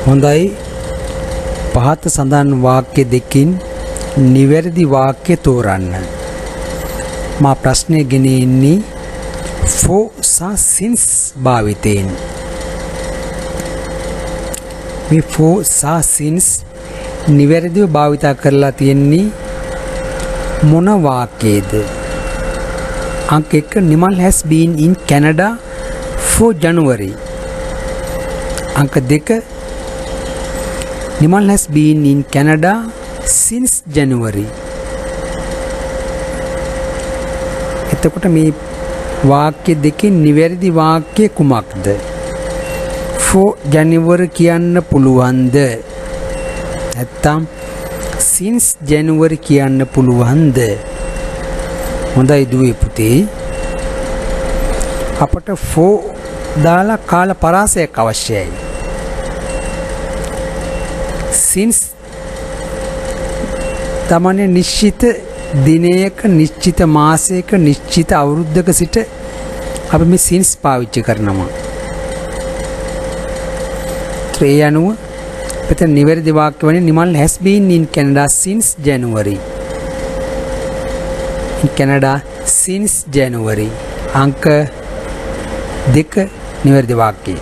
හොඳයි. පහත සඳහන් වාක්‍ය දෙකින් නිවැරදි වාක්‍ය තෝරන්න. මා ප්‍රශ්නය ගෙන ඉන්නේ for සහ since භාවිතයෙන්. මේ for සහ since නිවැරදිව භාවිත කරලා තියෙන්නේ මොන වාක්‍යයේද? අංක 1 Nimal has been in Canada for January. අංක 2 Nimal has been in Canada since January. එතකොට මේ වාක්‍ය දෙකෙන් නිවැරදි වාක්‍ය කුමක්ද? for January කියන්න පුළුවන්ද? නැත්තම් since January කියන්න පුළුවන්ද? හොඳයි දුවේ පුතේ. අපට for දාලා කාල පරාසයක් අවශ්‍යයි. since තමන්නේ නිශ්චිත දිනයක, නිශ්චිත මාසයක, නිශ්චිත අවුරුද්දක සිට අපි මේ since පාවිච්චි කරනවා. ඒ අනුව මෙතන නිවැරදි වාක්‍ය වන්නේ Nimal has been in Canada since January. in Canada since January. අංක 2 නිවැරදි වාක්‍යය.